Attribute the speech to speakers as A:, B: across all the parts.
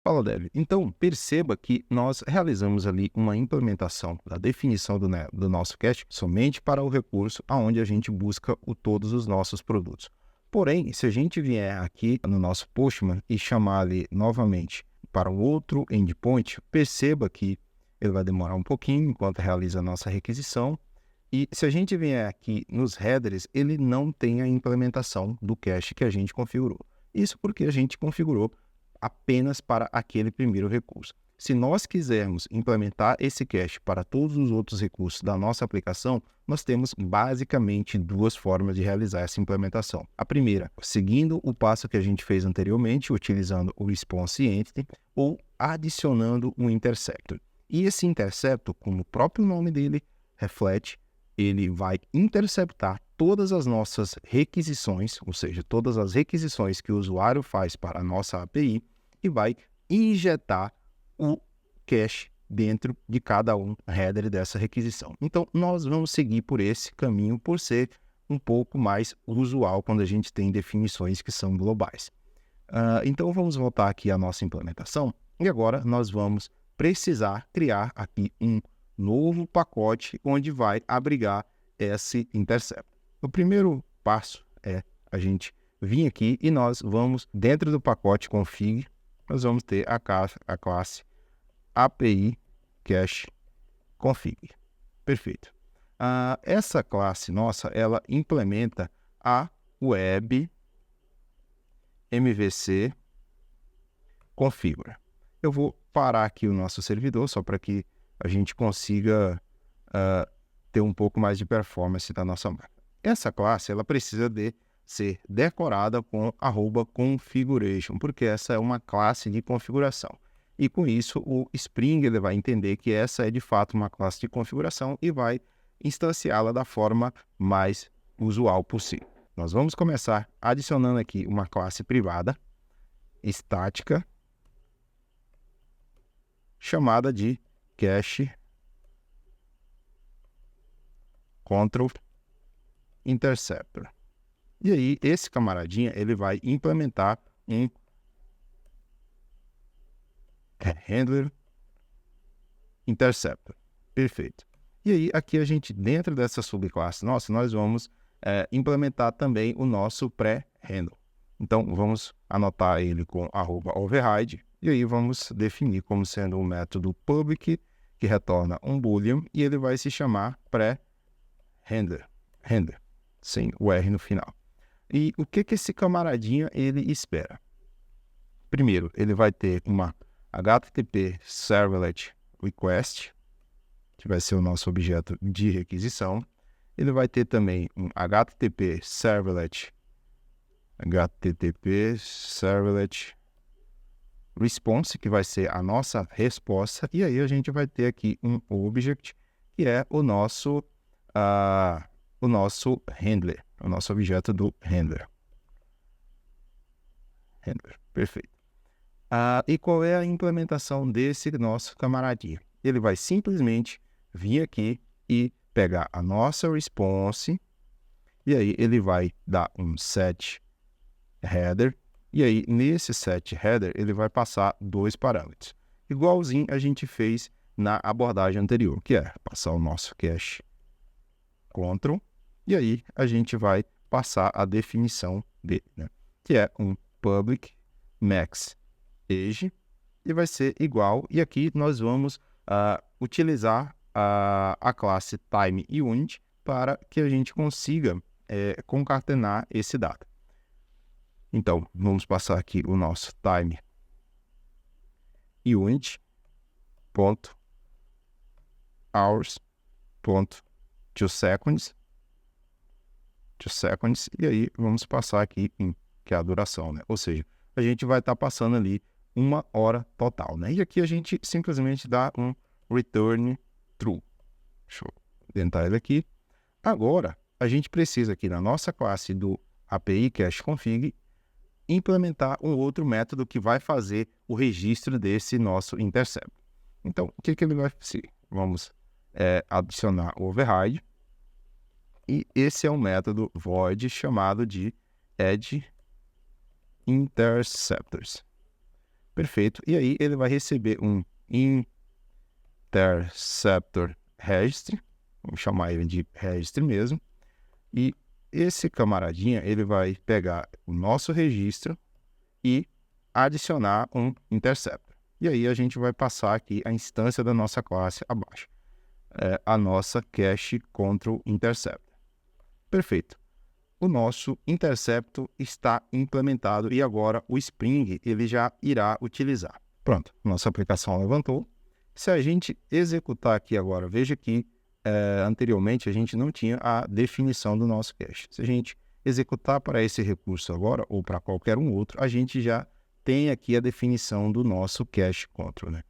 A: Fala, Dev. Então, perceba que nós realizamos ali uma implementação da definição do nosso cache somente para o recurso aonde a gente busca todos os nossos produtos. Porém, se a gente vier aqui no nosso Postman e chamar ali novamente para um outro endpoint, perceba que ele vai demorar um pouquinho enquanto realiza a nossa requisição. E se a gente vier aqui nos headers, ele não tem a implementação do cache que a gente configurou. Isso porque a gente configurou apenas para aquele primeiro recurso. Se nós quisermos implementar esse cache para todos os outros recursos da nossa aplicação, nós temos basicamente duas formas de realizar essa implementação. A primeira, seguindo o passo que a gente fez anteriormente, utilizando o response entity ou adicionando um interceptor. E esse interceptor, como o próprio nome dele reflete, ele vai interceptar todas as nossas requisições, ou seja, todas as requisições que o usuário faz para a nossa API e vai injetar o cache dentro de cada header dessa requisição. Então, nós vamos seguir por esse caminho por ser um pouco mais usual quando a gente tem definições que são globais. Então, vamos voltar aqui à nossa implementação e agora nós vamos precisar criar aqui um novo pacote onde vai abrigar esse interceptor. O primeiro passo é a gente vir aqui e nós vamos, dentro do pacote config, nós vamos ter a classe API Cache Config. Perfeito. Essa classe nossa, ela implementa a Web MVC Configure. Eu vou parar aqui o nosso servidor só para que a gente consiga ter um pouco mais de performance da nossa máquina. Essa classe ela precisa ser decorada com @configuration, porque essa é uma classe de configuração. E com isso, o Spring ele vai entender que essa é de fato uma classe de configuração e vai instanciá-la da forma mais usual possível. Nós vamos começar adicionando aqui uma classe privada, estática, chamada de cache control interceptor. E aí, esse camaradinha, ele vai implementar um handler interceptor. Perfeito. E aí, aqui a gente, dentro dessa subclasse nossa, nós vamos implementar também o nosso pré-handle. Então, vamos anotar ele com @override, e aí vamos definir como sendo um método public, que retorna um boolean, e ele vai se chamar pré-handler, sem o R no final. E o que esse camaradinha ele espera? Primeiro, ele vai ter uma HTTP Servlet Request, que vai ser o nosso objeto de requisição. Ele vai ter também um HTTP Servlet Response, que vai ser a nossa resposta. E aí a gente vai ter aqui um object, que é o nosso handler, o nosso objeto do handler. Perfeito. E qual é a implementação desse nosso camaradinha? Ele vai simplesmente vir aqui e pegar a nossa response, e aí ele vai dar um set header, e aí nesse set header ele vai passar dois parâmetros, igualzinho a gente fez na abordagem anterior, que é passar o nosso cache control, e aí a gente vai passar a definição dele, né? Que é um public max age, e vai ser igual, e aqui nós vamos utilizar a classe timeUnit para que a gente consiga concatenar esse dado. Então, vamos passar aqui o nosso timeUnit.hours.2seconds, e aí vamos passar aqui que é a duração, né? Ou seja, a gente vai estar passando ali 1 hora total, né? E aqui a gente simplesmente dá um return true. Deixa eu tentar ele aqui. Agora, a gente precisa aqui na nossa classe do API Cache Config implementar um outro método que vai fazer o registro desse nosso intercept. Então, o que ele vai fazer? Vamos adicionar o override, e esse é um método void chamado de add interceptors. Perfeito. E aí ele vai receber um interceptor registry, vamos chamar ele de registry mesmo, e esse camaradinha, ele vai pegar o nosso registro e adicionar um interceptor. E aí a gente vai passar aqui a instância da nossa classe abaixo, a nossa cache control interceptor. Perfeito. O nosso interceptor está implementado e agora o Spring ele já irá utilizar. Pronto, nossa aplicação levantou. Se a gente executar aqui agora, veja que anteriormente a gente não tinha a definição do nosso cache. Se a gente executar para esse recurso agora ou para qualquer um outro, a gente já tem aqui a definição do nosso cache control, né?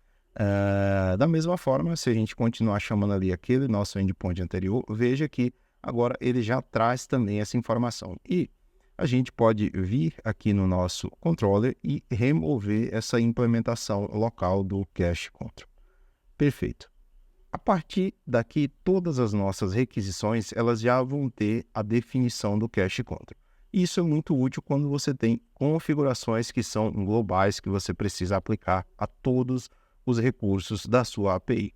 A: Da mesma forma, se a gente continuar chamando ali aquele nosso endpoint anterior, veja que agora ele já traz também essa informação. E a gente pode vir aqui no nosso controller e remover essa implementação local do cache control. Perfeito. A partir daqui, todas as nossas requisições, elas já vão ter a definição do cache control. Isso é muito útil quando você tem configurações que são globais, que você precisa aplicar a todos os recursos da sua API.